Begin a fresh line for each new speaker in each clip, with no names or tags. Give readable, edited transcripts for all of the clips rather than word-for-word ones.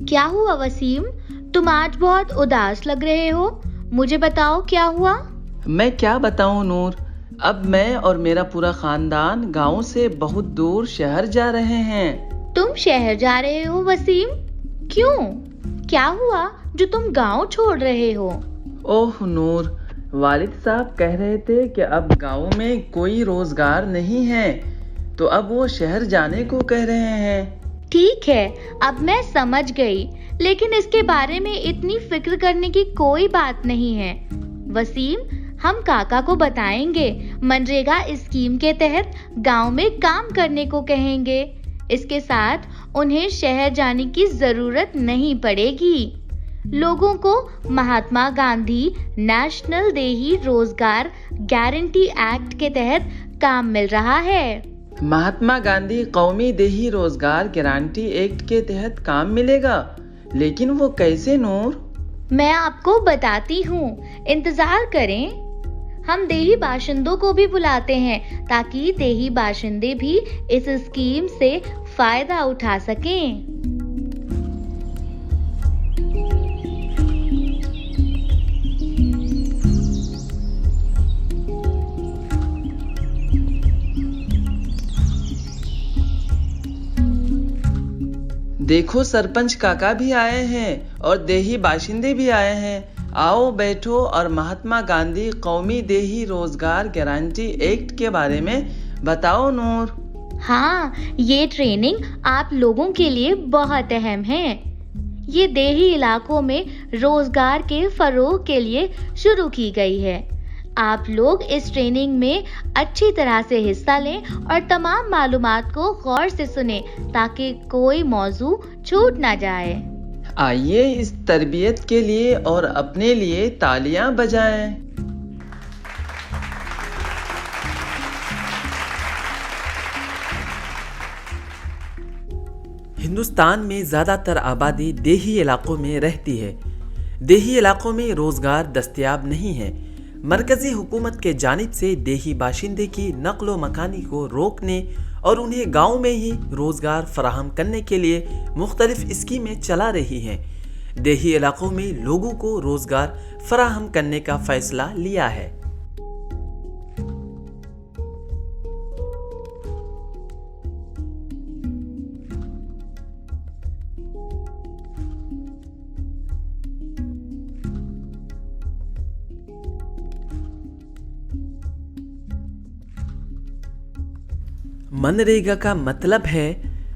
کیا ہوا وسیم؟ تم آج بہت اداس لگ رہے ہو، مجھے بتاؤ کیا ہوا؟
میں کیا بتاؤں نور، اب میں اور میرا پورا خاندان گاؤں سے بہت دور شہر جا رہے ہیں۔
تم شہر جا رہے ہو وسیم؟ کیوں؟ کیا ہوا جو تم گاؤں چھوڑ رہے ہو؟
اوہ نور، والد صاحب کہہ رہے تھے کہ اب گاؤں میں کوئی روزگار نہیں ہے تو اب وہ شہر جانے کو کہہ رہے ہیں۔
ٹھیک ہے، اب میں سمجھ گئی، لیکن اس کے بارے میں اتنی فکر کرنے کی کوئی بات نہیں ہے وسیم۔ ہم کاکا کو بتائیں گے، منریگا اسکیم کے تحت گاؤں میں کام کرنے کو کہیں گے۔ اس کے ساتھ انہیں شہر جانے کی ضرورت نہیں پڑے گی۔ لوگوں کو مہاتما گاندھی نیشنل دیہی روزگار گارنٹی ایکٹ کے تحت کام مل رہا ہے۔
مہاتما گاندھی قومی دیہی روزگار گارنٹی ایکٹ کے تحت کام ملے گا، لیکن وہ کیسے نور؟
میں آپ کو بتاتی ہوں، انتظار کریں۔ ہم دیہی باشندوں کو بھی بلاتے ہیں تاکہ دیہی باشندے بھی اس اسکیم سے فائدہ اٹھا سکیں۔
دیکھو سرپنچ کاکا بھی آئے ہیں اور دیہی باشندے بھی آئے ہیں۔ آؤ بیٹھو اور مہاتما گاندھی قومی دیہی روزگار گارنٹی ایکٹ کے بارے میں بتاؤ نور۔
ہاں، یہ ٹریننگ آپ لوگوں کے لیے بہت اہم ہے۔ یہ دیہی علاقوں میں روزگار کے فروغ کے لیے شروع کی گئی ہے۔ آپ لوگ اس ٹریننگ میں اچھی طرح سے حصہ لیں اور تمام معلومات کو غور سے سنیں تاکہ کوئی موضوع چھوٹ نہ جائے۔
آئیے اس تربیت کے لیے اور اپنے لیے تالیاں بجائیں۔ ہندوستان میں زیادہ تر آبادی دیہی علاقوں میں رہتی ہے۔ دیہی علاقوں میں روزگار دستیاب نہیں ہے۔ مرکزی حکومت کے جانب سے دیہی باشندے کی نقل و مکانی کو روکنے اور انہیں گاؤں میں ہی روزگار فراہم کرنے کے لیے مختلف اسکیمیں چلا رہی ہیں۔ دیہی علاقوں میں لوگوں کو روزگار فراہم کرنے کا فیصلہ لیا ہے۔ منریگا کا مطلب ہے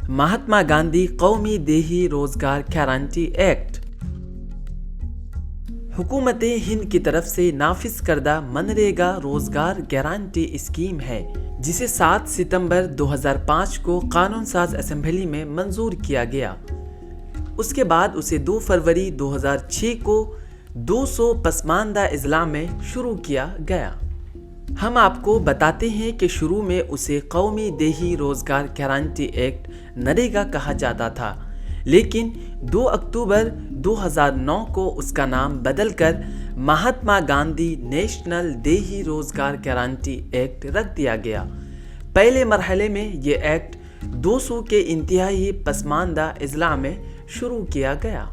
مہاتما گاندھی قومی دیہی روزگار گارنٹی ایکٹ۔ حکومت ہند کی طرف سے نافذ کردہ منریگا روزگار گارنٹی اسکیم ہے، جسے 7 ستمبر 2005 کو قانون ساز اسمبلی میں منظور کیا گیا۔ اس کے بعد اسے 2 فروری 2006 کو 200 پسماندہ اضلاع میں شروع کیا گیا۔ ہم آپ کو بتاتے ہیں کہ شروع میں اسے قومی دیہی روزگار گارنٹی ایکٹ نریگا کہا جاتا تھا، لیکن 2 اکتوبر 2009 کو اس کا نام بدل کر مہاتما گاندھی نیشنل دیہی روزگار گارنٹی ایکٹ رکھ دیا گیا۔ پہلے مرحلے میں یہ ایکٹ 200 کے انتہائی پسماندہ اضلاع میں شروع کیا گیا۔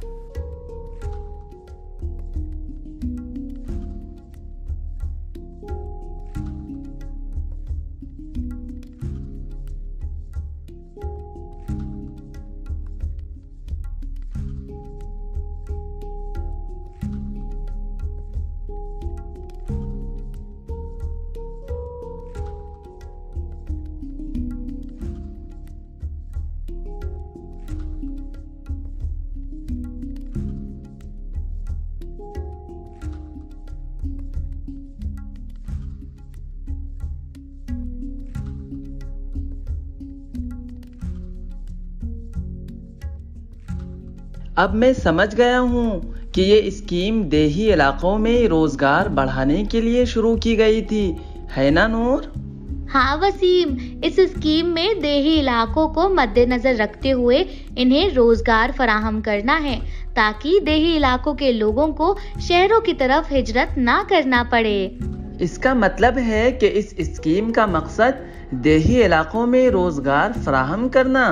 اب میں سمجھ گیا ہوں کہ یہ اسکیم دیہی علاقوں میں روزگار بڑھانے کے لیے شروع کی گئی تھی، ہے نا نور؟
ہاں وسیم، اس اسکیم میں دیہی علاقوں کو مد نظر رکھتے ہوئے انہیں روزگار فراہم کرنا ہے تاکہ دیہی علاقوں کے لوگوں کو شہروں کی طرف ہجرت نہ کرنا پڑے۔
اس کا مطلب ہے کہ اس اسکیم کا مقصد دیہی علاقوں میں روزگار فراہم کرنا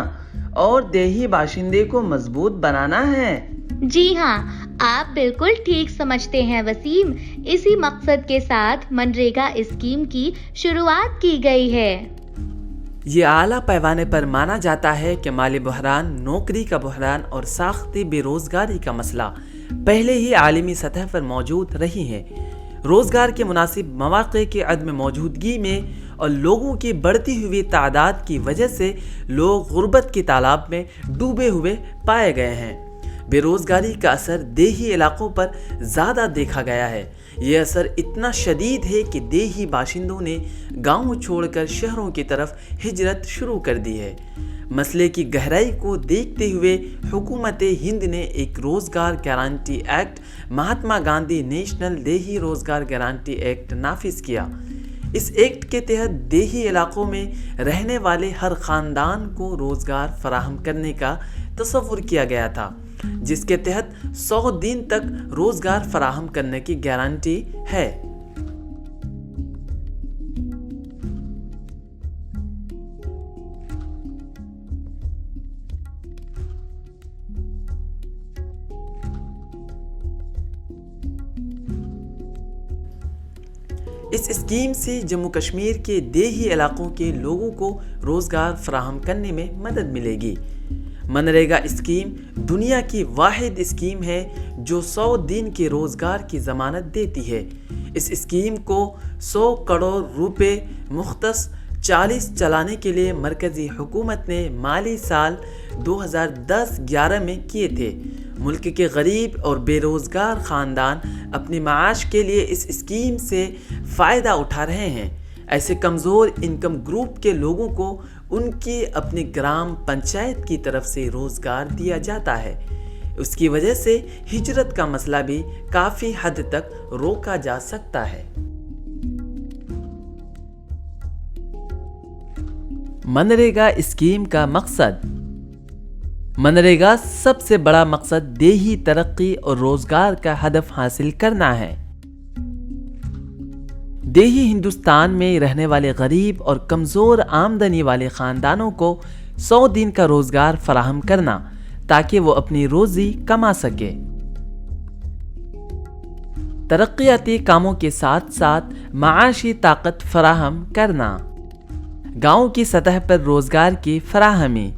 اور دیہی باشندے کو مضبوط بنانا ہے۔
جی ہاں، آپ بالکل ٹھیک سمجھتے ہیں وسیم۔ اسی مقصد کے ساتھ منریگا اسکیم کی شروعات کی گئی ہے۔
یہ اعلیٰ پیمانے پر مانا جاتا ہے کہ مالی بحران، نوکری کا بحران اور ساختی بے روزگاری کا مسئلہ پہلے ہی عالمی سطح پر موجود رہی ہیں۔ روزگار کے مناسب مواقع کی عدم موجودگی میں اور لوگوں کی بڑھتی ہوئی تعداد کی وجہ سے لوگ غربت کی تالاب میں ڈوبے ہوئے پائے گئے ہیں۔ بے روزگاری کا اثر دیہی علاقوں پر زیادہ دیکھا گیا ہے۔ یہ اثر اتنا شدید ہے کہ دیہی باشندوں نے گاؤں چھوڑ کر شہروں کی طرف ہجرت شروع کر دی ہے۔ مسئلے کی گہرائی کو دیکھتے ہوئے حکومت ہند نے ایک روزگار guarantee act, Mahatma Gandhi national دیہی روزگار گارنٹی ایکٹ نافذ کیا۔ اس ایکٹ کے تحت دیہی علاقوں میں رہنے والے ہر خاندان کو روزگار فراہم کرنے کا تصور کیا گیا تھا، جس کے تحت 100 دن تک روزگار فراہم کرنے کی گارنٹی ہے۔ اس اسکیم سے جموں کشمیر کے دیہی علاقوں کے لوگوں کو روزگار فراہم کرنے میں مدد ملے گی۔ منریگا اسکیم دنیا کی واحد اسکیم ہے جو 100 دن کے روزگار کی ضمانت دیتی ہے۔ اس اسکیم کو 100 کروڑ روپے مختص 40 چلانے کے لیے مرکزی حکومت نے مالی سال 2010-11 میں کیے تھے۔ ملک کے غریب اور بے روزگار خاندان اپنی معاش کے لیے اس اسکیم سے فائدہ اٹھا رہے ہیں۔ ایسے کمزور انکم گروپ کے لوگوں کو ان کی اپنی گرام پنچایت کی طرف سے روزگار دیا جاتا ہے۔ اس کی وجہ سے ہجرت کا مسئلہ بھی کافی حد تک روکا جا سکتا ہے۔ منریگا اسکیم کا مقصد۔ منریگا سب سے بڑا مقصد دیہی ترقی اور روزگار کا ہدف حاصل کرنا ہے۔ دیہی ہندوستان میں رہنے والے غریب اور کمزور آمدنی والے خاندانوں کو 100 دن کا روزگار فراہم کرنا تاکہ وہ اپنی روزی کما سکے۔ ترقیاتی کاموں کے ساتھ ساتھ معاشی طاقت فراہم کرنا۔ گاؤں کی سطح پر روزگار کی فراہمی۔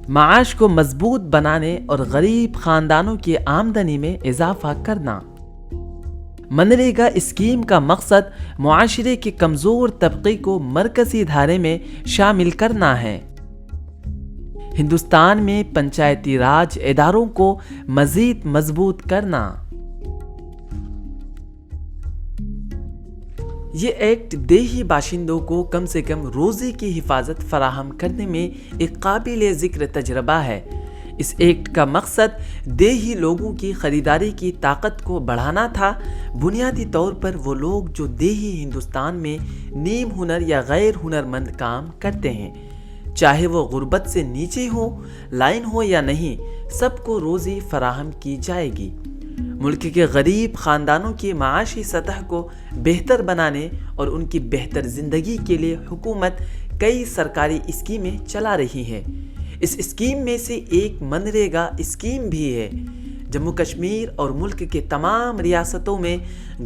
معاش کو مضبوط بنانے اور غریب خاندانوں کی آمدنی میں اضافہ کرنا۔ منریگا اسکیم کا مقصد معاشرے کے کمزور طبقے کو مرکزی دھارے میں شامل کرنا ہے۔ ہندوستان میں پنچایتی راج اداروں کو مزید مضبوط کرنا۔ یہ ایکٹ دیہی باشندوں کو کم سے کم روزی کی حفاظت فراہم کرنے میں ایک قابل ذکر تجربہ ہے۔ اس ایکٹ کا مقصد دیہی لوگوں کی خریداری کی طاقت کو بڑھانا تھا، بنیادی طور پر وہ لوگ جو دیہی ہندوستان میں نیم ہنر یا غیر ہنر مند کام کرتے ہیں، چاہے وہ غربت سے نیچے ہو، لائن ہو یا نہیں، سب کو روزی فراہم کی جائے گی۔ ملک کے غریب خاندانوں کی معاشی سطح کو بہتر بنانے اور ان کی بہتر زندگی کے لیے حکومت کئی سرکاری اسکیمیں چلا رہی ہے۔ اس اسکیم میں سے ایک منریگا اسکیم بھی ہے۔ جموں کشمیر اور ملک کے تمام ریاستوں میں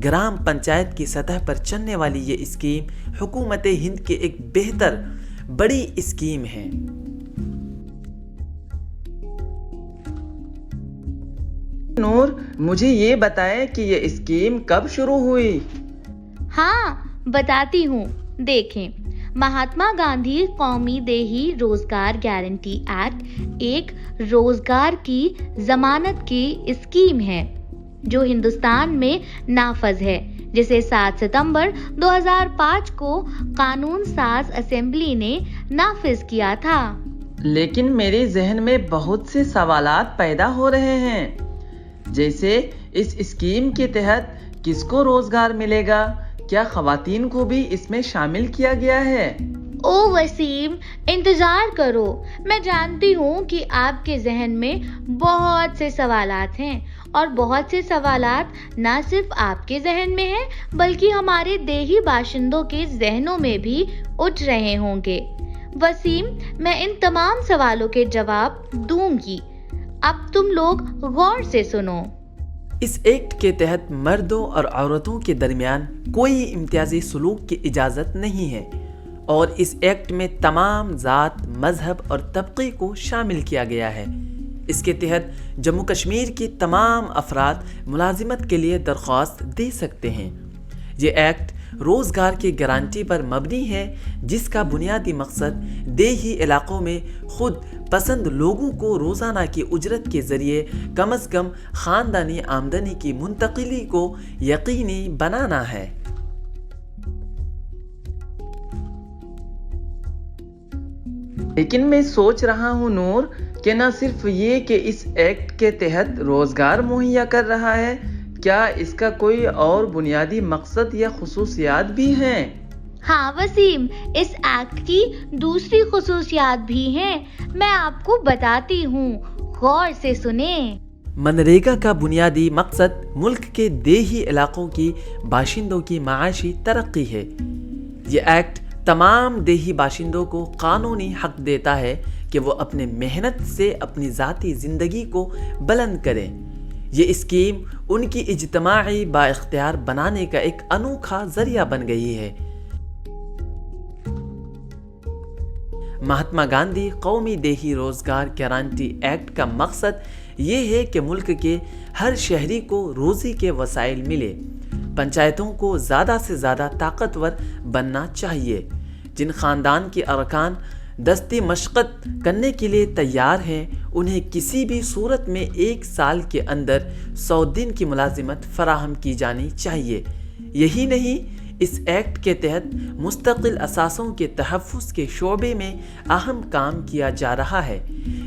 گرام پنچایت کی سطح پر چلنے والی یہ اسکیم حکومت ہند کی ایک بہتر بڑی اسکیم ہے۔ نور، مجھے یہ بتائیں کہ یہ اسکیم کب شروع ہوئی؟
ہاں، بتاتی ہوں۔ دیکھیں، مہاتما گاندھی قومی دیہی روزگار گارنٹی ایکٹ ایک روزگار کی ضمانت کی اسکیم ہے جو ہندوستان میں نافذ ہے، جسے 7 ستمبر 2005 کو قانون ساز اسمبلی نے نافذ کیا تھا۔
لیکن میرے ذہن میں بہت سے سوالات پیدا ہو رہے ہیں، جیسے اس اسکیم کے تحت کس کو روزگار ملے گا؟ کیا خواتین کو بھی اس میں شامل کیا گیا ہے؟
او وسیم، انتظار کرو، میں جانتی ہوں کہ آپ کے ذہن میں بہت سے سوالات ہیں، اور بہت سے سوالات نہ صرف آپ کے ذہن میں ہیں بلکہ ہمارے دیہی باشندوں کے ذہنوں میں بھی اٹھ رہے ہوں گے۔ वसीम, मैं इन तमाम सवालों के जवाब दूंगी। अब तुम लोग गौर से सुनो।
इस एक्ट के तहत मर्दों और औरतों के दरमियान कोई इम्तियाजी सलूक की इजाज़त नहीं है और इस एक्ट में तमाम ज़ात, मजहब और तबके को शामिल किया गया है। इसके तहत जम्मू कश्मीर के तमाम अफराद मुलाजिमत के लिए दरख्वास्त दे सकते हैं। ये एक्ट रोज़गार की गारंटी पर मबनी है, जिसका बुनियादी मकसद देही इलाकों में खुद पसंद लोगों को रोज़ाना की उजरत के ज़रिए कम अज़ कम ख़ानदानी आमदनी की मुंतकिली को यकीनी बनाना है। लेकिन मैं सोच रहा हूँ नूर कि न सिर्फ ये कि इस एक्ट के तहत रोज़गार मुहैया कर रहा है, क्या इसका कोई और बुनियादी मकसद या खुसूसियात भी हैं?
हाँ वसीम, इस एक्ट की दूसरी खुसूसियात भी हैं। मैं आपको बताती हूँ, गौर से सुने।
मनरेगा का बुनियादी मकसद मुल्क के देही इलाकों की बाशिंदों की माशी तरक्की है। ये एक्ट तमाम देही बाशिंदों को कानूनी हक देता है कि वो अपने मेहनत से अपनी ज़ाती ज़िंदगी को बुलंद करें। ये स्कीम उनकी इज्तिमाई बाइख्तियार बनाने का एक अनोखा जरिया बन गई है। महात्मा गांधी कौमी देही रोजगार गारंटी एक्ट का मकसद ये है कि मुल्क के हर शहरी को रोजी के वसाइल मिले। पंचायतों को ज़्यादा से ज़्यादा ताकतवर बनना चाहिए। जिन ख़ानदान के अरकान दस्ती मशक्क़त करने के लिए तैयार हैं, उन्हें किसी भी सूरत में 1 साल के अंदर 100 दिन की मुलाजिमत फराहम की जानी चाहिए। यही नहीं, इस एक्ट के तहत मुस्तकिल असासों के तहफ़्फ़ुज़ के शोबे में अहम काम किया जा रहा है।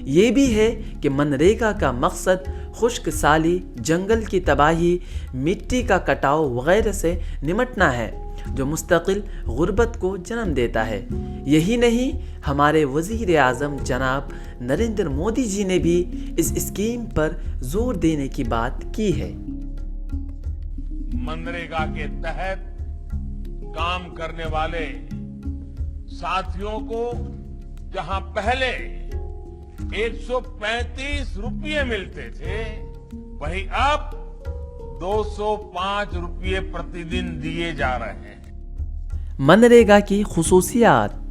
ये भी है कि मनरेगा का मकसद खुश्क साली, जंगल की तबाही, मिट्टी का कटाव वगैरह से निमटना है, जो मुस्तकिल गुर्बत को जन्म देता है। यही नहीं, हमारे वज़ीर आज़म जनाब नरेंद्र मोदी जी ने भी इस स्कीम पर जोर देने की बात की है।
मनरेगा के तहत काम करने वाले साथियों को जहां पहले 135 रुपये मिलते थे, वहीं अब 205 रुपये प्रतिदिन दिए जा रहे हैं।
मनरेगा की खुसूसियात।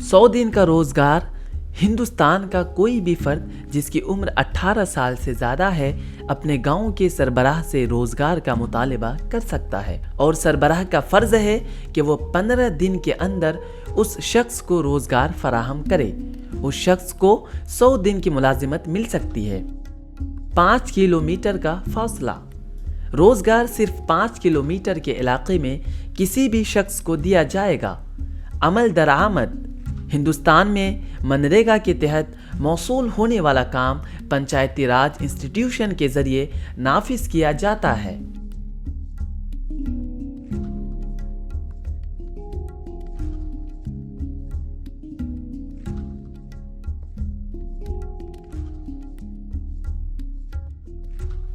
100 दिन का रोजगार। हिंदुस्तान का कोई भी फर्द जिसकी उम्र 18 साल से ज़्यादा है अपने गांव के सरबराह से रोज़गार का मुतालबा कर सकता है और सरबराह का फ़र्ज़ है कि वो 15 दिन के अंदर उस शख्स को रोज़गार फराहम करे। उस शख्स को 100 दिन की मुलाजिमत मिल सकती है। 5 किलोमीटर का फासला। रोज़गार सिर्फ 5 किलोमीटर के इलाके में किसी भी शख्स को दिया जाएगा। अमल दरामद। हिंदुस्तान में मनरेगा के तहत मौसूल होने वाला काम पंचायती राज इंस्टीट्यूशन के जरिए नाफिज किया जाता है।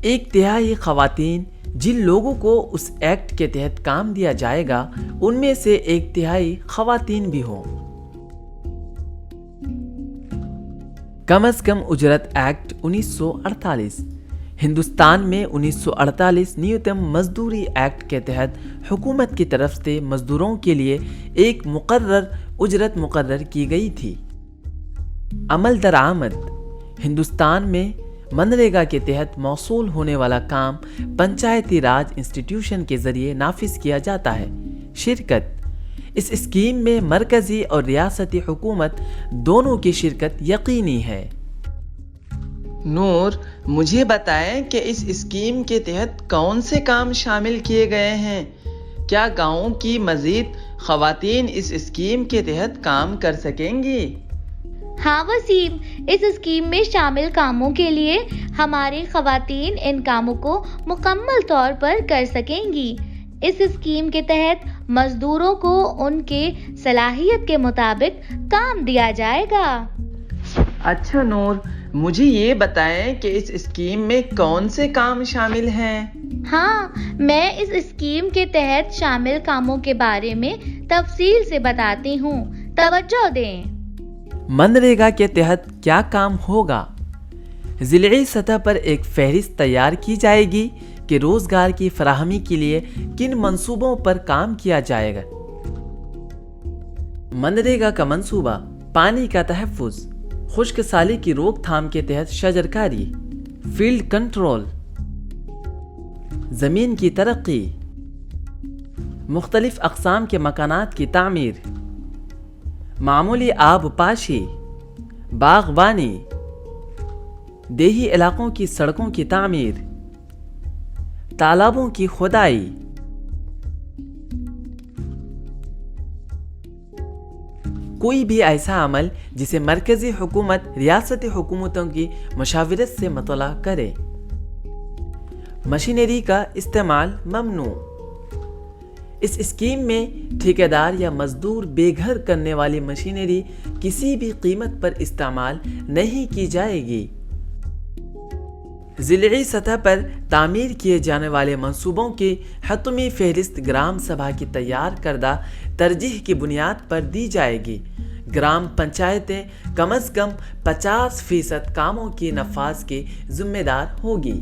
एक तिहाई खवातीन जिन लोगों को उस एक्ट के तहत काम दिया जाएगा, उनमें से एक तिहाई खवातीन भी हों। कम अज कम उजरत एक्ट 1948। हिंदुस्तान में 1948 न्यूनतम मजदूरी एक्ट के तहत हुकूमत की तरफ से मजदूरों के लिए एक मुकर्रर उजरत मुकर्रर की गई थी। अमल दरामद। हिंदुस्तान में मनरेगा के तहत मौसूल होने वाला काम पंचायती राज इंस्टीट्यूशन के जरिए नाफिज किया जाता है। शिरकत। इस स्कीम में मरकजी और रियासती हुकूमत दोनों की शिरकत यकीनी है।
नूर, मुझे बताएं कि इस स्कीम के तहत कौन से काम शामिल किए गए हैं? क्या गाँवों की मजीद खवातीन इस स्कीम के तहत काम कर सकेंगी?
हाँ वसीम, इस स्कीम में शामिल कामों के लिए हमारी खवातीन इन कामों को मुकम्मल तौर पर कर सकेंगी। इस स्कीम के तहत मजदूरों को उनके सलाहियत के मुताबिक काम दिया जाएगा।
अच्छा नूर, मुझे ये बताएं कि इस स्कीम में कौन से काम शामिल हैं?
हाँ, मैं इस स्कीम के तहत शामिल कामों के बारे में तफसील से बताती हूँ। तवज्जो दें।
मनरेगा के तहत क्या काम होगा? ज़िलई सतह पर एक फहरिस्त तैयार की जाएगी कि रोजगार की फराहमी के लिए किन मंसूबों पर काम किया जाएगा। मनरेगा का मंसूबा पानी का तहफ़्फ़ुज़, खुश्क साली की रोकथाम के तहत शजरकारी, फील्ड कंट्रोल, ज़मीन की तरक्की, मुख्तलिफ अक़साम के मकानात की तामीर, मामूली आबपाशी, बागबानी, देही इलाकों की सड़कों की तामीर, तालाबों की खुदाई, कोई भी ऐसा अमल जिसे मरकजी हुकूमत रियासती हुकूमतों की मशावरत से मतला करे। मशीनरी का इस्तेमाल ममनू। इस स्कीम में ठेकेदार या मजदूर बेघर करने वाली मशीनरी किसी भी कीमत पर इस्तेमाल नहीं की जाएगी। ज़िलई सतह पर तामीर किए जाने वाले मंसूबों की हतमी फहरिस्त ग्राम सभा की तैयार करदा तरजीह की बुनियाद पर दी जाएगी। ग्राम पंचायतें कम अज़ कम 50% कामों की नफाज की जिम्मेदार होगी।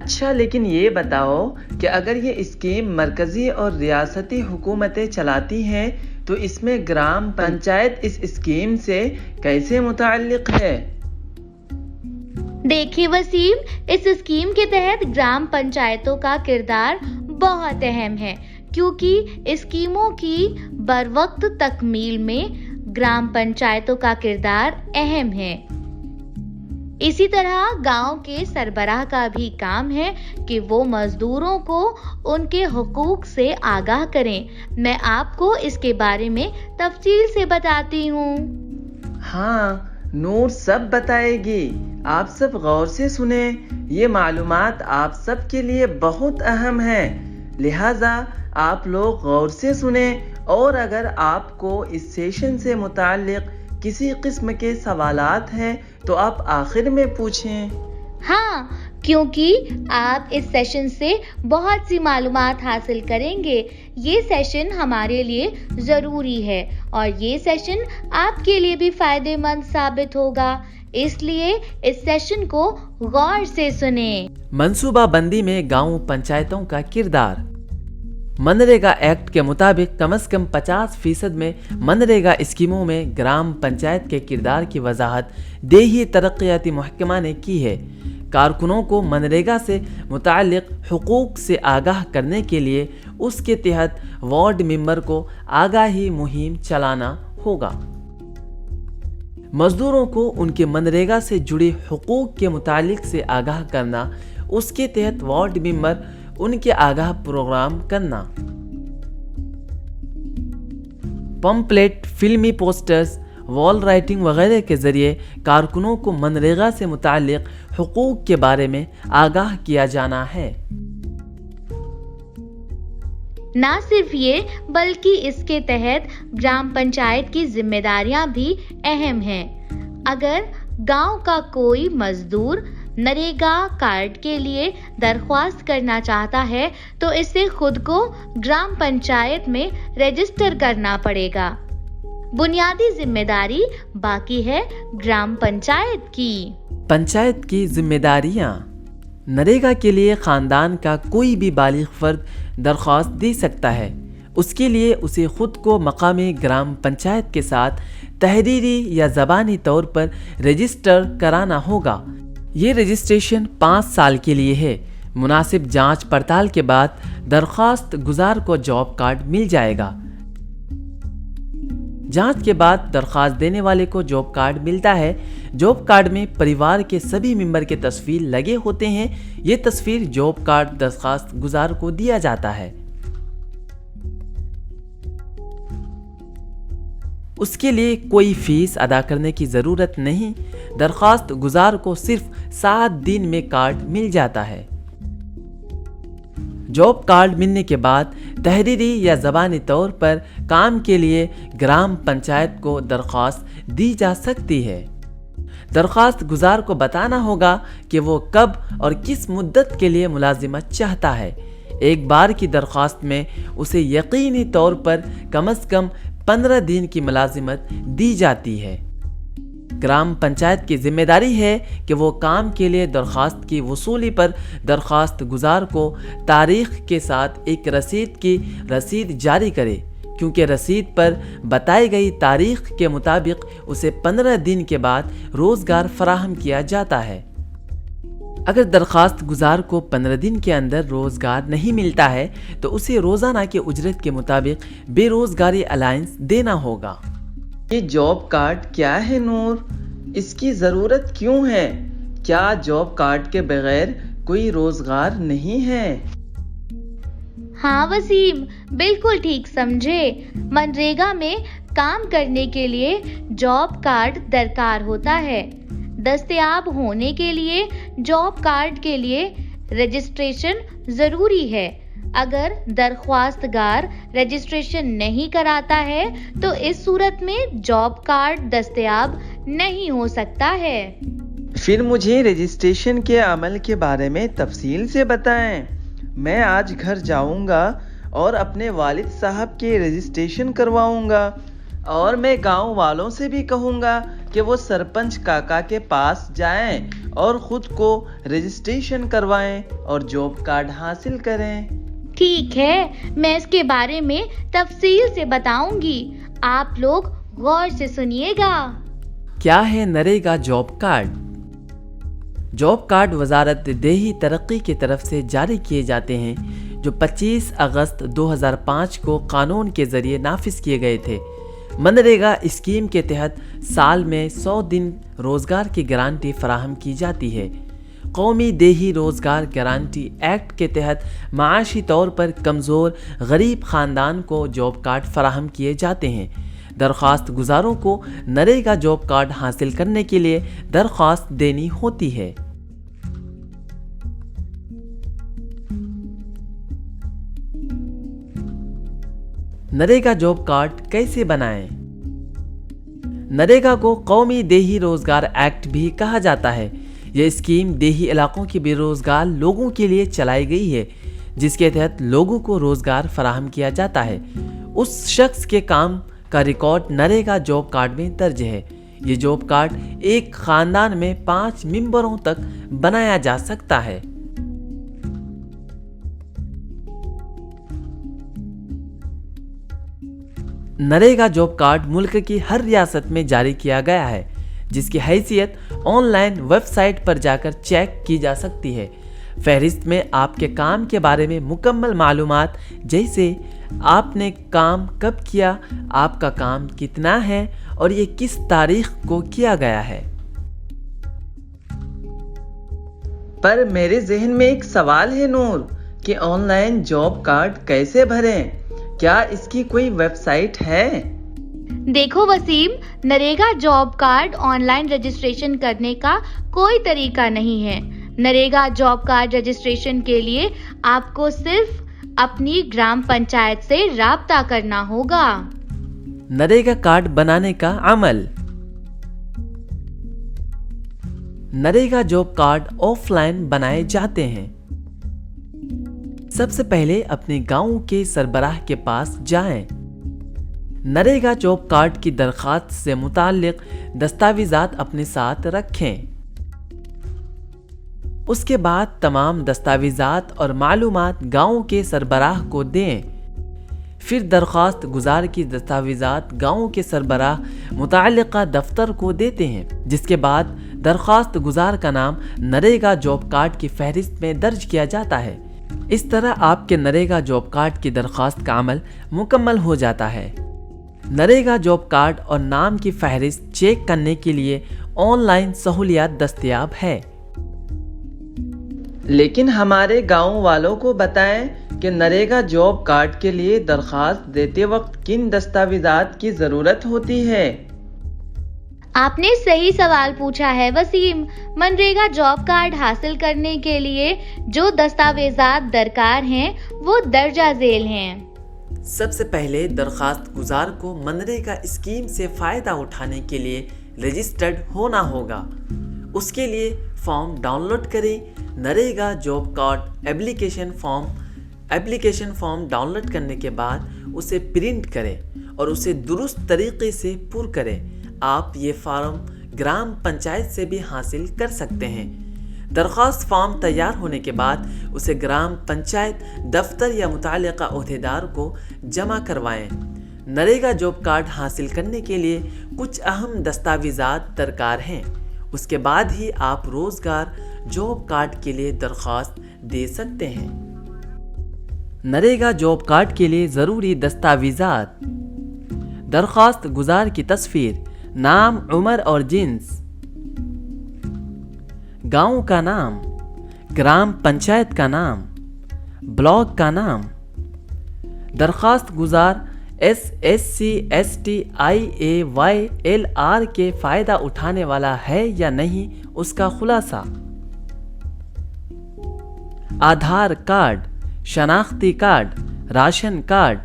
अच्छा, लेकिन ये बताओ कि अगर ये स्कीम मरकजी और रियासती हुकूमतें चलाती हैं तो इसमें ग्राम पंचायत इस स्कीम से कैसे मुताल्लिक है?
देखिए वसीम, इस स्कीम के तहत ग्राम पंचायतों का किरदार बहुत अहम है, क्योंकि स्कीमों की बरवक्त तकमील में ग्राम पंचायतों का किरदार अहम है। इसी तरह गांव के सरबराह का भी काम है कि वो मजदूरों को उनके हुकूक से आगाह करें। मैं आपको इसके बारे में तफसील से बताती हूँ।
हाँ, नूर सब बताएगी। आप सब गौर से सुने, ये मालूमात आप सब के लिए बहुत अहम है, लिहाजा आप लोग गौर से सुने। और अगर आपको इस सेशन से मुताल्लिक किसी किस्म के सवालात हैं तो आप आखिर में पूछें।
हाँ, क्योंकि आप इस सेशन से बहुत सी मालूमात हासिल करेंगे। ये सेशन हमारे लिए ज़रूरी है और ये सेशन आपके लिए भी फायदेमंद साबित होगा, इसलिए इस सेशन को गौर से सुने।
मंसूबा बंदी में गांव पंचायतों का किरदार। मनरेगा एक्ट के मुताबिक कम से कम 50% में मनरेगा स्कीमों में ग्राम पंचायत के किरदार की वजाहत देही तरक्याती महकमा ने की है। कारकुनों को मनरेगा से मुताल्लिक हुकूक से आगाह करने के लिए उसके तहत वार्ड मेंबर को आगाही मुहिम चलाना होगा। मजदूरों को उनके मनरेगा से जुड़े हुकूक के मुताल्लिक से आगाह करना, उसके तहत वार्ड मेंबर उनके आगाह प्रोग्राम करना। पंपलेट, फिल्मी पोस्टर्स, वॉल राइटिंग वगैरह के जरिए कारकुनों को मनरेगा से मुताल्लिक हुकूक के बारे में आगाह किया जाना है।
ना सिर्फ ये, बल्कि इसके तहत ग्राम पंचायत की जिम्मेदारियां भी अहम हैं। अगर गांव का कोई मजदूर नरेगा कार्ड के लिए दरख्वास्त करना चाहता है तो इसे खुद को ग्राम पंचायत में रजिस्टर करना पड़ेगा। बुनियादी जिम्मेदारी बाकी है ग्राम पंचायत की।
पंचायत की जिम्मेदारियां। नरेगा के लिए खानदान का कोई भी बालिग फर्द दरख्वास्त दे सकता है। उसके लिए उसे खुद को मकामी ग्राम पंचायत के साथ तहरीरी या ज़बानी तौर पर रजिस्टर कराना होगा। ये रजिस्ट्रेशन 5 साल के लिए है। मुनासिब जांच पड़ताल के बाद दरख्वास्त गुजार को जॉब कार्ड मिल जाएगा। जांच के बाद दरख्वास्त देने वाले को जॉब कार्ड मिलता है। जॉब कार्ड में परिवार के सभी मेंबर के तस्वीर लगे होते हैं। ये तस्वीर जॉब कार्ड दरख्वास्त गुजार को दिया जाता है। उसके लिए कोई फीस अदा करने की ज़रूरत नहीं। दरख्वास्त गुजार को सिर्फ 7 दिन में कार्ड मिल जाता है। जॉब कार्ड मिलने के बाद तहरीरी या ज़बानी तौर पर काम के लिए ग्राम पंचायत को दरख्वास्त दी जा सकती है। दरख्वास्त गुजार को बताना होगा कि वो कब और किस मुद्दत के लिए मुलाजिमत चाहता है। ایک بار کی درخواست میں اسے یقینی طور پر کم از کم 15 دن کی ملازمت دی جاتی ہے۔ گرام پنچایت کی ذمہ داری ہے کہ وہ کام کے لیے درخواست کی وصولی پر درخواست گزار کو تاریخ کے ساتھ ایک رسید جاری کرے، کیونکہ رسید پر بتائی گئی تاریخ کے مطابق اسے 15 دن کے بعد روزگار فراہم کیا جاتا ہے۔ اگر درخواست گزار کو 15 دن کے اندر روزگار نہیں ملتا ہے تو اسے روزانہ کے اجرت کے مطابق بے روزگاری الائنس دینا ہوگا۔
یہ جاب کارڈ کیا ہے نور؟ اس کی ضرورت کیوں ہے؟ کیا جاب کارڈ کے بغیر کوئی روزگار نہیں ہے؟
ہاں وسیم، بالکل ٹھیک سمجھے۔ منریگا میں کام کرنے کے لیے جاب کارڈ درکار ہوتا ہے۔ دستیاب ہونے کے لیے جاب کارڈ کے لیے رجسٹریشن ضروری ہے۔ اگر درخواستگار رجسٹریشن نہیں کراتا ہے تو اس صورت میں جاب کارڈ دستیاب نہیں ہو سکتا ہے۔
پھر مجھے رجسٹریشن کے عمل کے بارے میں تفصیل سے بتائیں۔ میں آج گھر جاؤں گا اور اپنے والد صاحب کے رجسٹریشن کرواؤں گا، اور میں گاؤں والوں سے بھی کہوں گا کہ وہ سرپنچ کاکا کے پاس جائیں اور خود کو رجسٹریشن کروائیں اور جاب کارڈ حاصل کریں۔
ٹھیک ہے، میں اس کے بارے میں تفصیل سے بتاؤں گی، آپ لوگ غور سے سنیے گا۔
کیا ہے NREGA job card? Job card وزارت دیہی ترقی کی طرف سے جاری کیے جاتے ہیں، جو 25 اگست 2005 کو قانون کے ذریعے نافذ کیے گئے تھے۔ منریگا اسکیم کے تحت سال میں 100 دن روزگار کی گارنٹی فراہم کی جاتی ہے۔ قومی دیہی روزگار گارنٹی ایکٹ کے تحت معاشی طور پر کمزور غریب خاندان کو جاب کارڈ فراہم کیے جاتے ہیں۔ درخواست گزاروں کو نریگا جاب کارڈ حاصل کرنے کے لیے درخواست دینی ہوتی ہے۔ نریگا جاب کارڈ کیسے بنائیں؟ نریگا کو قومی دیہی روزگار ایکٹ بھی کہا جاتا ہے۔ یہ اسکیم دیہی علاقوں کے بے روزگار لوگوں کے لیے چلائی گئی ہے، جس کے تحت لوگوں کو روزگار فراہم کیا جاتا ہے۔ اس شخص کے کام کا ریکارڈ نریگا جاب کارڈ میں درج ہے۔ یہ جاب کارڈ ایک خاندان میں 5 ممبروں تک بنایا جا سکتا ہے۔ نریگا جاب کارڈ ملک کی ہر ریاست میں جاری کیا گیا ہے، جس کی حیثیت آن لائن ویب سائٹ پر جا کر چیک کی جا سکتی ہے۔ فہرست میں آپ کے کام کے بارے میں مکمل معلومات، جیسے آپ نے کام کب کیا، آپ کا کام کتنا ہے اور یہ کس تاریخ کو کیا گیا ہے۔
پر میرے ذہن میں ایک سوال ہے نور، کہ آن لائن جاب کارڈ کیسے بھریں؟ کیا اس کی کوئی ویب سائٹ ہے؟
دیکھو Waseem, NREGA job card online registration کرنے کا کوئی طریقہ نہیں ہے۔ نریگا جاب کارڈ رجسٹریشن کے لیے آپ کو صرف اپنی گرام پنچایت سے رابطہ کرنا ہوگا۔
نریگا کارڈ بنانے کا عمل۔ NREGA job card of line بنائے جاتے ہیں۔ سب سے پہلے اپنے گاؤں کے سربراہ کے پاس جائیں۔ نریگا جاب کارڈ کی درخواست سے متعلق دستاویزات اپنے ساتھ رکھیں۔ اس کے بعد تمام دستاویزات اور معلومات گاؤں کے سربراہ کو دیں۔ پھر درخواست گزار کی دستاویزات گاؤں کے سربراہ متعلقہ دفتر کو دیتے ہیں، جس کے بعد درخواست گزار کا نام نریگا جاب کارڈ کی فہرست میں درج کیا جاتا ہے۔ اس طرح آپ کے نریگا جاب کارڈ کی درخواست کا عمل مکمل ہو جاتا ہے۔ نریگا جاب کارڈ اور نام کی فہرست چیک کرنے کے لیے آن لائن سہولیات دستیاب ہے۔
لیکن ہمارے گاؤں والوں کو بتائیں کہ نریگا جاب کارڈ کے لیے درخواست دیتے وقت کن دستاویزات کی ضرورت ہوتی ہے؟
آپ نے صحیح سوال پوچھا ہے وسیم۔ منریگا جاب کارڈ حاصل کرنے کے لیے جو دستاویزات درکار ہیں وہ درجہ ذیل ہیں۔
سب سے پہلے درخواست گزار کو منریگا اسکیم سے فائدہ اٹھانے کے لیے رجسٹرڈ ہونا ہوگا۔ اس کے لیے فارم ڈاؤن لوڈ کریں۔ NREGA job card application form application form download करने के बाद उसे प्रिंट करें और उसे दुरुस्त तरीके से पूरा करें। आप ये फॉर्म ग्राम पंचायत से भी हासिल कर सकते हैं। दरख्वास्त फॉर्म तैयार होने के बाद उसे ग्राम पंचायत दफ्तर या मुताल्लिका ओहदेदार को जमा करवाएं। नरेगा जॉब कार्ड हासिल करने के लिए कुछ अहम दस्तावेज़ात दरकार हैं। उसके बाद ही आप रोज़गार जॉब कार्ड के लिए दरख्वास्त दे सकते हैं। नरेगा जॉब कार्ड के लिए ज़रूरी दस्तावेज़ात: दरख्वास्त गुजार की तस्वीर, नाम, उम्र और जिन्स, गांव का नाम, ग्राम पंचायत का नाम, ब्लॉक का नाम। दरख्वास्त गुजार SSC ST IAY LR के फ़ायदा उठाने वाला है या नहीं, उसका खुलासा। आधार कार्ड, शनाख्ती card, ration card,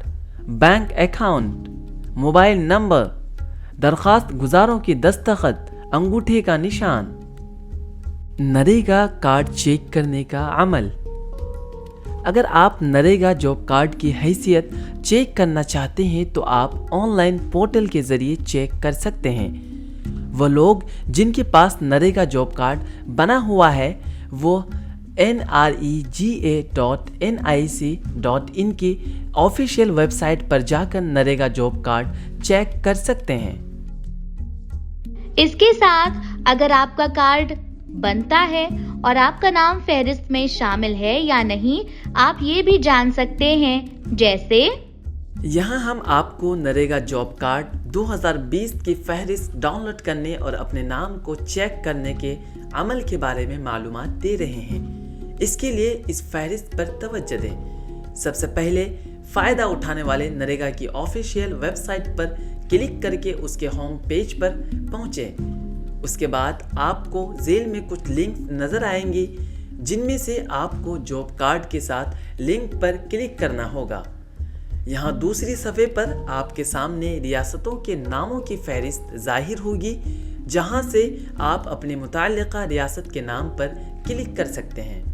bank account, mobile number, दरख्वास्त गुजारों की दस्तखत, अंगूठे का निशान। नरेगा कार्ड चेक करने का अमल: अगर आप नरेगा जॉब कार्ड की हैसियत चेक करना चाहते हैं तो आप ऑनलाइन पोर्टल के ज़रिए चेक कर सकते हैं। वो लोग जिनके पास नरेगा जॉब कार्ड बना हुआ है वो nrega.nic.in की ऑफिशियल वेबसाइट पर जाकर नरेगा जॉब कार्ड चेक कर सकते हैं।
इसके साथ अगर आपका कार्ड बनता है और आपका नाम फहरिस्त में शामिल है या नहीं, आप ये भी जान सकते हैं। जैसे
यहाँ हम आपको नरेगा जॉब कार्ड 2020 की फहरिस्त डाउनलोड करने और अपने नाम को चेक करने के अमल के बारे में मालूमात दे रहे हैं। इसके लिए इस फहरिस्त पर तवज्जो दें। सबसे पहले फ़ायदा उठाने वाले नरेगा की ऑफिशियल वेबसाइट पर क्लिक करके उसके होम पेज पर पहुँचें। उसके बाद आपको जेल में कुछ लिंक नज़र आएंगी जिनमें से आपको जॉब कार्ड के साथ लिंक पर क्लिक करना होगा। यहाँ दूसरी सफ़े पर आपके सामने रियासतों के नामों की फहरिस्त ज़ाहिर होगी, जहाँ से आप अपने मुताल्लिका रियासत के नाम पर क्लिक कर सकते हैं।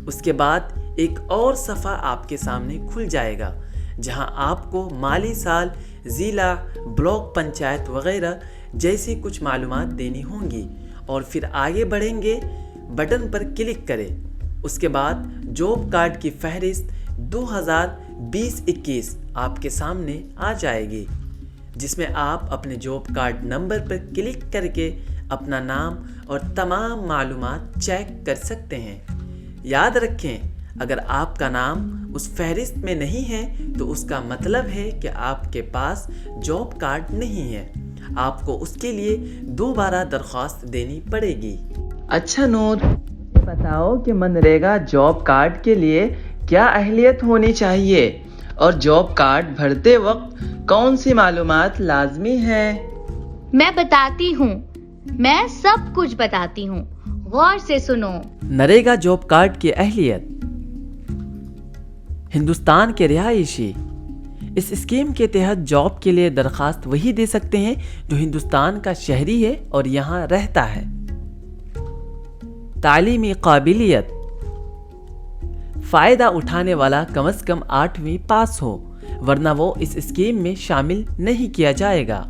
उसके बाद एक और सफ़ा आपके सामने खुल जाएगा जहां आपको माली साल, ज़िला, ब्लॉक पंचायत वगैरह जैसी कुछ मालूमात देनी होंगी और फिर आगे बढ़ेंगे बटन पर क्लिक करें। उसके बाद जॉब कार्ड की फहरिस्त 2020-21 आपके सामने आ जाएगी, जिसमें आप अपने जॉब कार्ड नंबर पर क्लिक करके अपना नाम और तमाम मालूमात चेक कर सकते हैं। याद रखें, अगर आपका नाम उस फहरिस्त में नहीं है तो उसका मतलब है कि आपके पास जॉब कार्ड नहीं है। आपको उसके लिए दोबारा दरख्वास्त देनी पड़ेगी।
अच्छा नूर, मुझे बताओ कि मनरेगा जॉब कार्ड के लिए क्या अहलियत होनी चाहिए और जॉब कार्ड भरते वक्त कौन सी मालूमात लाजमी है?
मैं बताती हूँ, मैं सब कुछ बताती हूँ, गौर से सुनो।
नरेगा जॉब कार्ड की अहलियत: हिंदुस्तान के रिहायशी इस स्कीम के तहत जॉब के लिए दरखास्त वही दे सकते हैं जो हिंदुस्तान का शहरी है और यहाँ रहता है। तालीमी काबिलियत: फ़ायदा उठाने वाला कम से कम 8वीं पास हो, वरना वो इस स्कीम में शामिल नहीं किया जाएगा।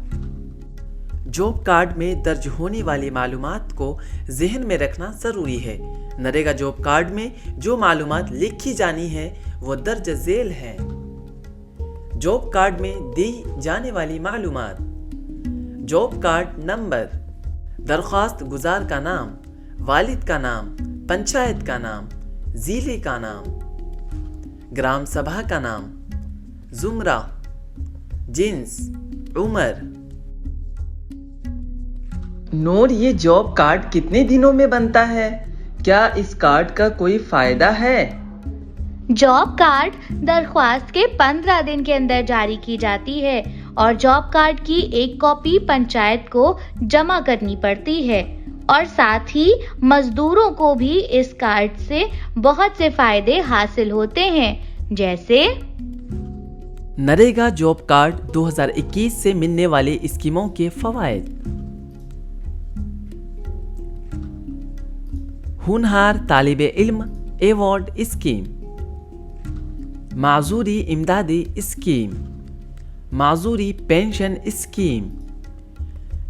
जॉब कार्ड में दर्ज होने वाली मालूमात को जहन में रखना ज़रूरी है। नरेगा जॉब कार्ड में जो मालूमात लिखी जानी है वो दर्ज झेल है। जॉब कार्ड में दी जाने वाली मालूमात: जॉब कार्ड नंबर, दरख्वास्त गुजार का नाम, वालिद का नाम, पंचायत का नाम, ज़िले का नाम, ग्राम सभा का नाम, जुमरा, जिन्स, उम्र।
नूर, ये जॉब कार्ड कितने दिनों में बनता है? क्या इस कार्ड का कोई फायदा है?
जॉब कार्ड दरख्वास्त के 15 दिन के अंदर जारी की जाती है और जॉब कार्ड की एक कॉपी पंचायत को जमा करनी पड़ती है और साथ ही मजदूरों को भी इस कार्ड से बहुत से फायदे हासिल होते हैं। जैसे
नरेगा जॉब कार्ड 2021 से मिलने वाले स्कीमों के फवायद: ہونہار طالب علم ایوارڈ اسکیم، معذوری امدادی اسکیم، معذوری پینشن اسکیم،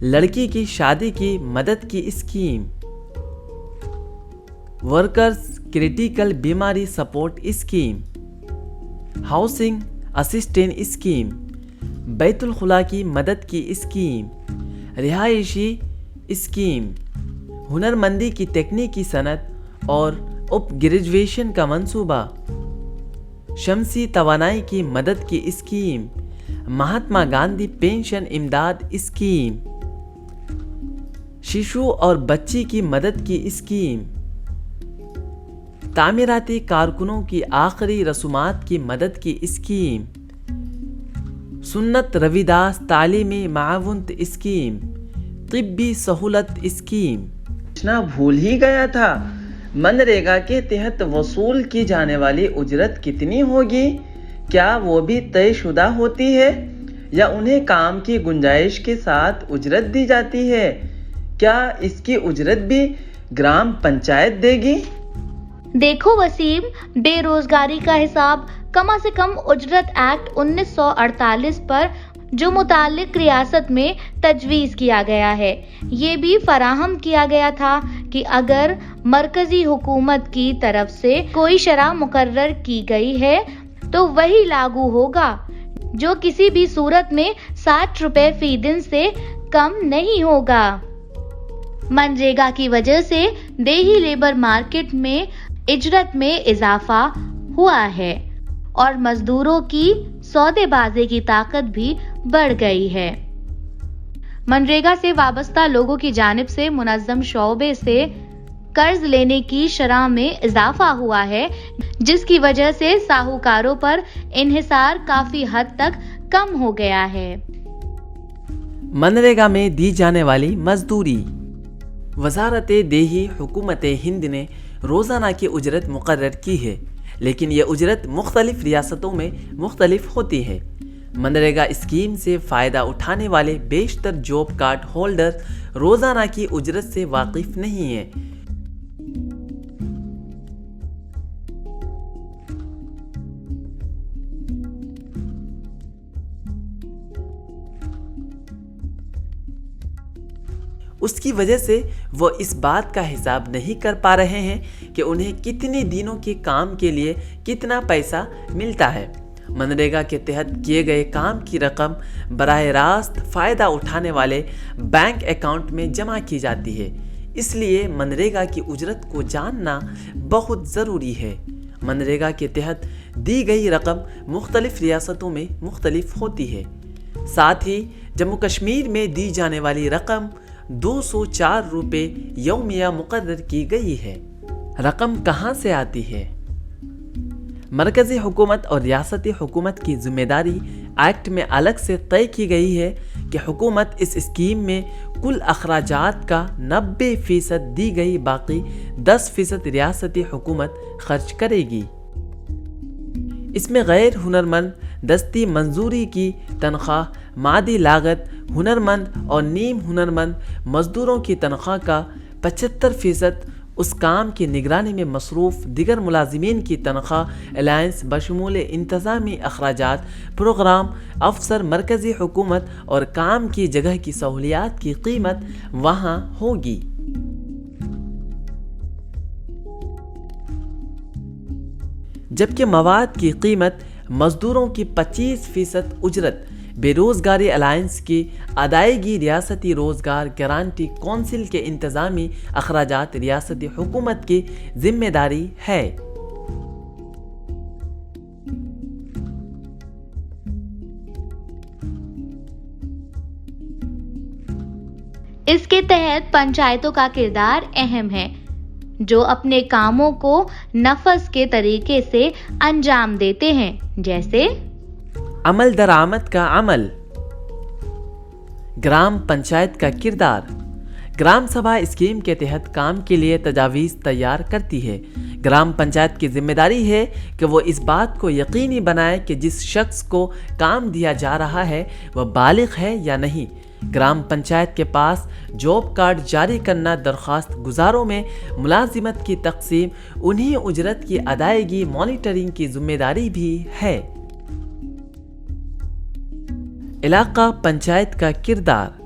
لڑکی کی شادی کی مدد کی اسکیم، ورکرز کریٹیکل بیماری support scheme, housing assistant scheme, بیت الخلا کی مدد کی اسکیم، رہائشی اسکیم، ہنرمندی کی تکنیکی صنعت اور اپ گریجویشن کا منصوبہ، شمسی توانائی کی مدد کی اسکیم، مہاتما گاندھی پینشن امداد اسکیم، شیشو اور بچی کی مدد کی اسکیم، تعمیراتی کارکنوں کی آخری رسومات کی مدد کی اسکیم، سنت رویداس تعلیمی معاونت اسکیم، طبی سہولت اسکیم۔
پوچھنا بھول ہی گیا تھا، منریگا کے تحت وصول کی جانے والی اجرت کتنی ہوگی؟ کیا وہ بھی طے شدہ ہوتی ہے یا انہیں کام کی گنجائش کے ساتھ اجرت دی جاتی ہے؟ کیا اس کی اجرت بھی گرام پنچایت دے گی؟
دیکھو وسیم، بے روزگاری کا حساب کم سے کم اجرت ایکٹ 1948 پر جو متعلق ریاست میں تجویز کیا گیا ہے، یہ بھی فراہم کیا گیا تھا کہ اگر مرکزی حکومت کی طرف سے کوئی شرح مقرر کی گئی ہے تو وہی لاگو ہوگا، جو کسی بھی صورت میں 60 روپے فی دن سے کم نہیں ہوگا۔ منریگا کی وجہ سے دیہی لیبر مارکیٹ میں اجرت میں اضافہ ہوا ہے اور مزدوروں کی سودے بازی کی طاقت بھی بڑھ گئی ہے۔ منریگا سے وابستہ لوگوں کی جانب سے منظم شعبے سے قرض لینے کی شرح میں اضافہ ہوا ہے، جس کی وجہ سے ساہوکاروں پر انحصار کافی حد تک کم ہو گیا ہے۔
منریگا میں دی جانے والی مزدوری۔ وزارت دیہی حکومت ہند نے روزانہ کی اجرت مقرر کی ہے، لیکن یہ اجرت مختلف ریاستوں میں مختلف ہوتی ہے۔ منریگا اسکیم سے فائدہ اٹھانے والے بیشتر جاب کارڈ ہولڈر روزانہ کی اجرت سے واقف نہیں ہیں۔ اس کی وجہ سے وہ اس بات کا حساب نہیں کر پا رہے ہیں کہ انہیں کتنے دنوں کے کام کے لیے کتنا پیسہ ملتا ہے۔ منریگا کے تحت کیے گئے کام کی رقم براہ راست فائدہ اٹھانے والے بینک اکاؤنٹ میں جمع کی جاتی ہے، اس لیے منریگا کی اجرت کو جاننا بہت ضروری ہے۔ منریگا کے تحت دی گئی رقم مختلف ریاستوں میں مختلف ہوتی ہے۔ ساتھ ہی جموں کشمیر میں دی جانے والی رقم 204 روپے یومیہ مقرر کی گئی ہے۔ رقم کہاں سے آتی ہے؟ مرکزی حکومت اور ریاستی حکومت کی ذمہ داری ایکٹ میں الگ سے طے کی گئی ہے کہ حکومت اس اسکیم میں کل اخراجات کا 90% دی گئی باقی 10% ریاستی حکومت خرچ کرے گی۔ اس میں غیر ہنرمند دستی منظوری کی تنخواہ، مادی لاگت، ہنرمند اور نیم ہنرمند مزدوروں کی تنخواہ کا 75% اس کام کی نگرانی میں مصروف دیگر ملازمین کی تنخواہ، الائنس بشمول انتظامی اخراجات، پروگرام افسر، مرکزی حکومت اور کام کی جگہ کی سہولیات کی قیمت وہاں ہوگی۔ جبکہ مواد کی قیمت، مزدوروں کی 25% اجرت، بے روزگاری الائنس کی ادائیگی، ریاستی روزگار گارنٹی کونسل کے انتظامی اخراجات ریاستی حکومت کی ذمہ داری ہے۔
اس کے تحت پنچایتوں کا کردار اہم ہے، جو اپنے کاموں کو نفذ کے طریقے سے انجام دیتے ہیں، جیسے
عمل درآمد کا عمل، گرام پنچایت کا کردار۔ گرام سبھا اسکیم کے تحت کام کے لیے تجاویز تیار کرتی ہے۔ گرام پنچایت کی ذمہ داری ہے کہ وہ اس بات کو یقینی بنائے کہ جس شخص کو کام دیا جا رہا ہے وہ بالغ ہے یا نہیں، ग्राम पंचायत के पास जॉब कार्ड जारी करना, दरख्वास्त गुजारों में मुलाजिमत की तकसीम, उन्हीं उजरत की अदायगी, मॉनिटरिंग की जिम्मेदारी भी है। इलाका पंचायत का किरदार।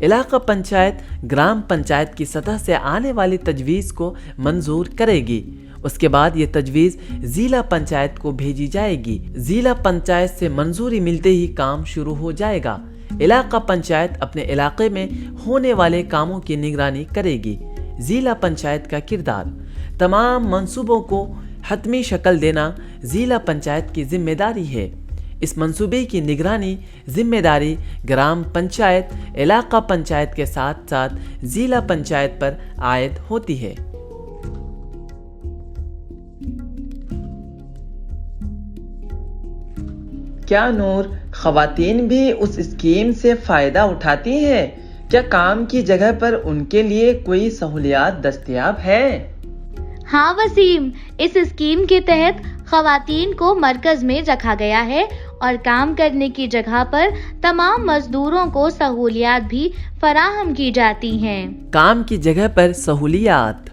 इलाका पंचायत ग्राम पंचायत की सतह से आने वाली तजवीज़ को मंजूर करेगी। उसके बाद ये तजवीज़ ज़िला पंचायत को भेजी जाएगी। ज़िला पंचायत से मंजूरी मिलते ही काम शुरू हो जाएगा। इलाका पंचायत अपने इलाके में होने वाले कामों की निगरानी करेगी। ज़िला पंचायत का किरदार। तमाम मंसूबों को हतमी शक्ल देना ज़िला पंचायत की जिम्मेदारी है। इस मंसूबे की निगरानी जिम्मेदारी ग्राम पंचायत, इलाका पंचायत के साथ साथ ज़िला पंचायत पर आयद होती है।
क्या नूर, खवातीन भी उस स्कीम से फायदा उठाती हैं? क्या काम की जगह पर उनके लिए कोई सहूलियात दस्तयाब है?
हाँ वसीम, इस स्कीम के तहत खवातीन को मरकज में रखा गया है और काम करने की जगह पर तमाम मजदूरों को सहूलियात भी फराहम की जाती हैं।
काम की जगह पर सहूलियात।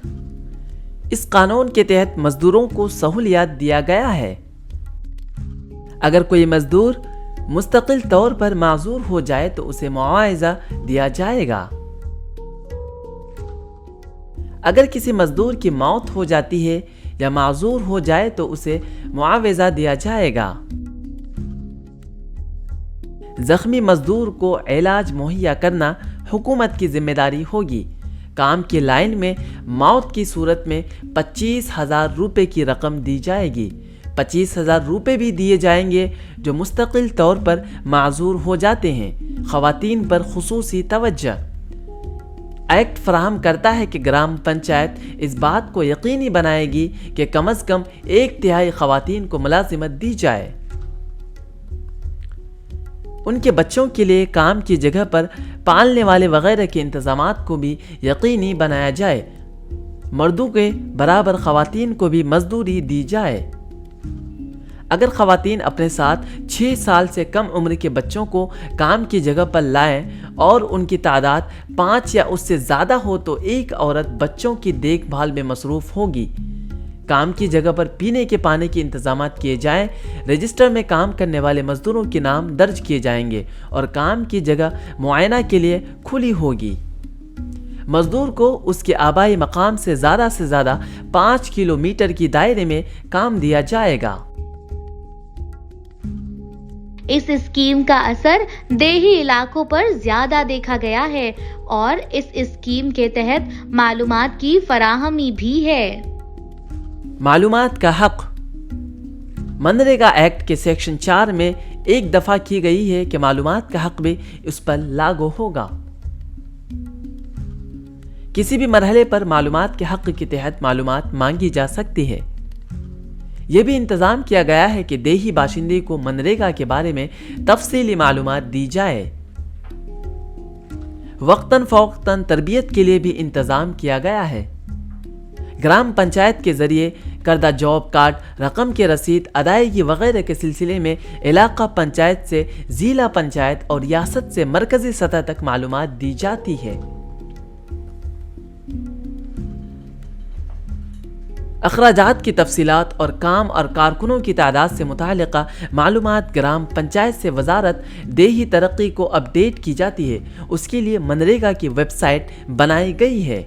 इस कानून के तहत मजदूरों को सहूलियात दिया गया है। अगर कोई मजदूर मुस्तकिल तौर पर माजूर हो जाए तो उसे मुआवजा दिया जाएगा। अगर किसी मजदूर की मौत हो जाती है या माजूर हो जाए तो उसे मुआवजा दिया जाएगा। जख्मी मजदूर को इलाज मुहैया करना हुकूमत की जिम्मेदारी होगी। काम की लाइन में मौत की सूरत में 25,000 रुपये की रकम दी जाएगी। 25,000 रुपये भी दिए जाएंगे जो मुस्तकिल तौर पर माजूर हो जाते हैं। खवातीन पर खुसूसी तवज्जो। एक्ट फराहम करता है कि ग्राम पंचायत इस बात को यकीनी बनाएगी कि कम अज़ कम 1/3 खवातीन को मुलाजिमत दी जाए। उनके बच्चों के लिए काम की जगह पर पालने वाले वगैरह के इंतजामात को भी यकीनी बनाया जाए। मर्दों के बराबर खवातीन को भी मजदूरी दी जाए। अगर खवातीन अपने साथ 6 साल से कम उम्र के बच्चों को काम की जगह पर लाएं और उनकी तादाद 5 या उससे ज़्यादा हो तो एक औरत बच्चों की देखभाल में मसरूफ़ होगी। काम की जगह पर पीने के पानी के इंतजामात किए जाएं। रजिस्टर में काम करने वाले मजदूरों के नाम दर्ज किए जाएंगे और काम की जगह मुआयना के लिए खुली होगी। मजदूर को उसके आबाई मकाम से ज़्यादा 5 किलोमीटर की दायरे में काम दिया जाएगा।
इस स्कीम का असर देही इलाकों पर ज्यादा देखा गया है और इस स्कीम के तहत मालूमात की फराहमी भी है।
मालूमात का हक। मनरेगा एक्ट के सेक्शन 4 में एक दफा की गई है कि मालूमात का हक भी उस पर लागू होगा। किसी भी मरहले पर मालूमात के हक के तहत मालूमात मांगी जा सकती है। यह भी इंतजाम किया गया है कि देही बाशिंदे को मनरेगा के बारे में तफसीली मालूमात दी जाए। वक्तन फौक्तन तरबियत के लिए भी इंतजाम किया गया है। ग्राम पंचायत के जरिए करदा जॉब कार्ड, रकम के रसीद, अदायगी वगैरह के सिलसिले में इलाका पंचायत से जिला पंचायत और रियासत से मरकजी सतह तक मालूमात दी जाती है। अखराजात की तफसीलात और काम और कारकुनों की तादाद से मुतालिका मालूमात ग्राम पंचायत से वजारत देही तरक्की को अपडेट की जाती है। उसके लिए मनरेगा की वेबसाइट बनाई गई है।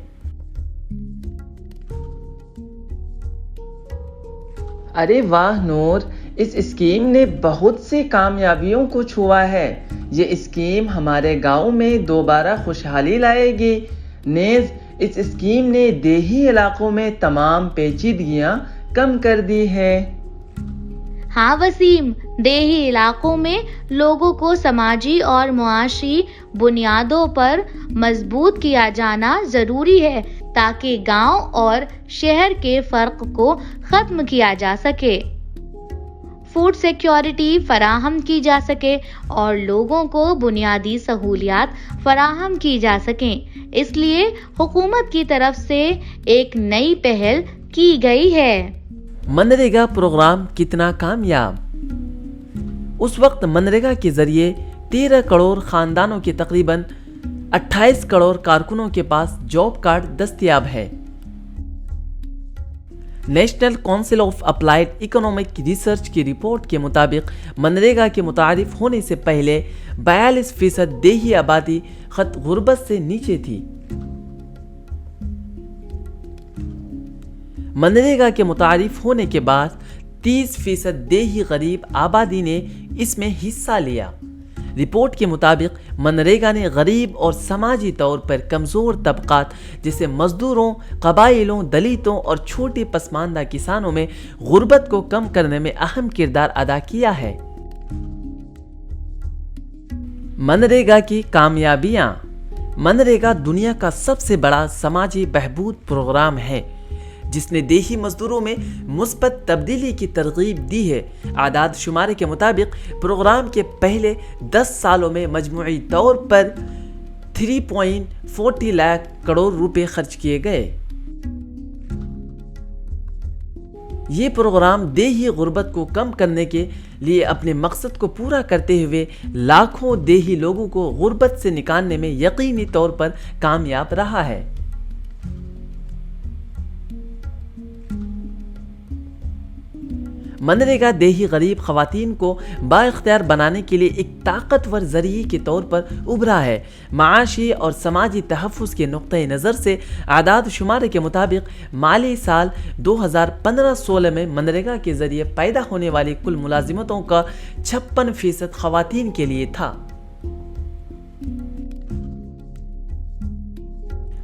अरे वाह नूर, इस स्कीम ने बहुत सी कामयाबियों को छुआ है। ये स्कीम हमारे गांव में दोबारा खुशहाली लाएगी। नेज इस स्कीम ने देही इलाकों में तमाम पेचीदगियां कम कर दी है।
हाँ वसीम, देही इलाकों में लोगों को समाजी और मुआशी बुनियादों पर मजबूत किया जाना जरूरी है ताकि गांव और शहर के फर्क को खत्म किया जा सके, फूड सिक्योरिटी फराहम की जा सके और लोगों को बुनियादी सहूलियात फराहम की जा सकें। इसलिए हुकूमत की तरफ से एक नई पहल की गई है।
मनरेगा प्रोग्राम कितना कामयाब। उस वक्त मनरेगा के जरिए 13 करोड़ खानदानों के तकरीबन 28 करोड़ कारकुनों के पास जॉब कार्ड दस्तयाब है। National council of applied economic research की रिपोर्ट के मुताबिक मनरेगा के मुतारिफ होने से पहले 42% देही आबादी खत गुर्बत से नीचे थी। मनरेगा के मुतारिफ होने के बाद 30% देही गरीब आबादी ने इसमें हिस्सा लिया। रिपोर्ट के मुताबिक मनरेगा ने गरीब और समाजी तौर पर कमज़ोर तबकात जैसे मजदूरों, कबाइलों, दलितों और छोटे पसमानदा किसानों में गुर्बत को कम करने में अहम किरदार अदा किया है। मनरेगा की कामयाबियां। मनरेगा दुनिया का सबसे बड़ा समाजी बहबूद प्रोग्राम है जिसने देही मजदूरों में मुस्बत तब्दीली की तरगीब दी है। आदाद शुमारे के मुताबिक प्रोग्राम के पहले 10 सालों में मजमूई तौर पर 3.40 लाख करोड़ रुपए खर्च किए गए। ये प्रोग्राम देही गुर्बत को कम करने के लिए अपने मकसद को पूरा करते हुए लाखों देही लोगों को गुर्बत से निकालने में यकीनी तौर पर कामयाब रहा है। मनरेगा देही गरीब खवातीन को बाइख्तियार बनाने के लिए एक ताकतवर जरिए के तौर पर उभरा है। माशी और समाजी तहफ़्फ़ुज़ के नुक्ते नज़र से आदाद शुमारे के मुताबिक माली साल 2015-16 में मनरेगा के ज़रिए पैदा होने वाली कुल मुलाजिमतों का 56% खवातीन के लिए था।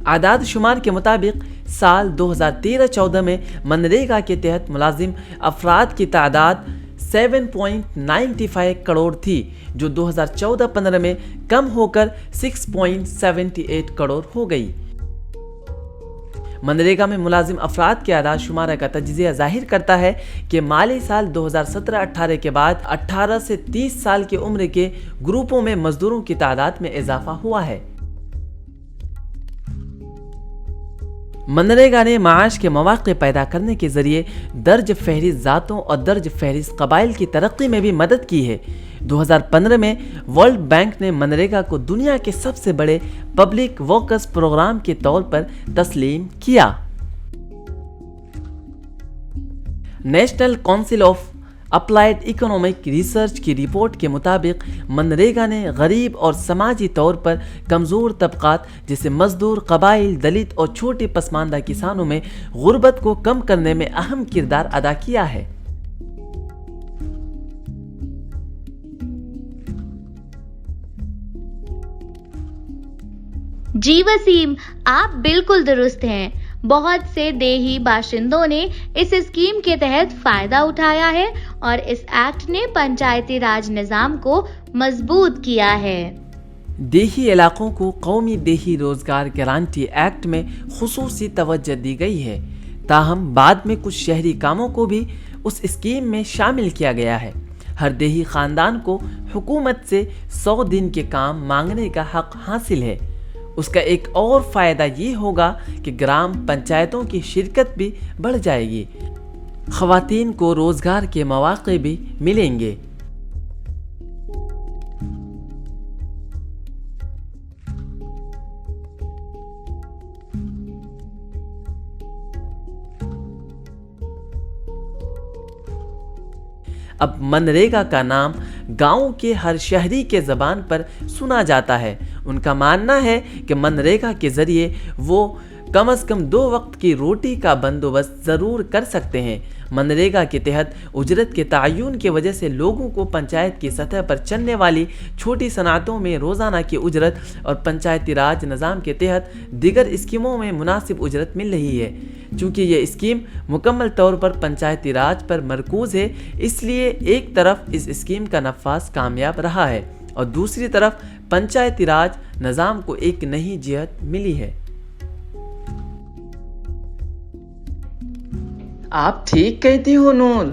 आदाद शुमार के मुताबिक साल 2013-14 में मनरेगा के तहत मुलाजिम अफराद की तादाद 7.95 करोड़ थी, जो 2014-15 में कम होकर 6.78 करोड़ हो गई। मनरेगा में मुलाजिम अफराद के आदाद शुमारा का तज्ज़िया जाहिर करता है कि माली साल 2017-18 के बाद 18 से 30 साल की उम्र के ग्रुपों में मजदूरों की तादाद में इजाफा हुआ है। मनरेगा ने माश के मौक़े पैदा करने के जरिए दर्ज फहरिस्त ज़ातों और दर्ज फहरिस्त कबाइल की तरक्की में भी मदद की है। 2015 में वर्ल्ड बैंक ने मनरेगा को दुनिया के सबसे बड़े पब्लिक वर्कर्स प्रोग्राम के तौर पर तस्लीम किया। National council of applied economic research की रिपोर्ट के मुताबिक मनरेगा ने गरीब और समाजी तौर पर कमज़ोर तबकात जैसे मजदूर, कबाइल, दलित और छोटे पसमानदा किसानों में गुर्बत को कम करने में अहम किरदार अदा किया है।
जी वसीम, आप बिल्कुल दुरुस्त हैं। बहुत से देही बाशिंदों ने इस स्कीम के तहत फायदा उठाया है और इस एक्ट ने पंचायती राज निजाम को मजबूत किया है।
देही इलाकों को कौमी देही रोजगार गारंटी एक्ट में खुसूसी तवज्जो दी गई है, ताहम बाद में कुछ शहरी कामों को भी उस स्कीम में शामिल किया गया है। हर देही खानदान को हुकूमत से 100 दिन के काम मांगने का हक हासिल है। उसका एक और फ़ायदा ये होगा कि ग्राम पंचायतों की शिरकत भी बढ़ जाएगी, ख़वातीन को रोज़गार के मौक़े भी मिलेंगे। अब मनरेगा का नाम गांव के हर शहरी के ज़बान पर सुना जाता है। उनका मानना है कि मनरेगा के ज़रिए वो कम से कम 2 वक्त की रोटी का बंदोबस्त ज़रूर कर सकते हैं। मनरेगा के तहत उजरत के तयन की वजह से लोगों को पंचायत की सतह पर चलने वाली छोटी सनातों में रोज़ाना की उजरत और पंचायती राज निज़ाम के तहत दीगर स्कीमों में मुनासिब उजरत मिल रही है। चूँकि ये स्कीम मुकम्मल तौर पर पंचायती राज पर मरकूज़ है, इसलिए एक तरफ इस स्कीम का नफाज कामयाब रहा है और दूसरी तरफ पंचायती राज निज़ाम को एक नई जिहत मिली है।
आप ठीक कहती हो नूर,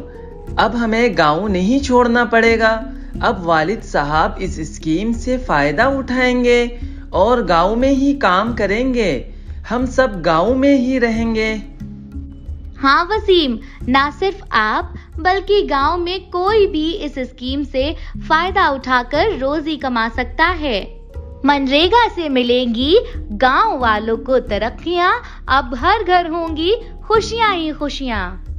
अब हमें गांव नहीं छोड़ना पड़ेगा। अब वालिद साहब इस स्कीम से फायदा उठाएंगे और गांव में ही काम करेंगे। हम सब गांव में ही रहेंगे।
हाँ वसीम, ना सिर्फ आप बल्कि गांव में कोई भी इस स्कीम से फायदा उठाकर रोजी कमा सकता है। मनरेगा से मिलेंगी गांव वालों को तरक्कियां, अब हर घर होंगी खुशियां ही खुशियां।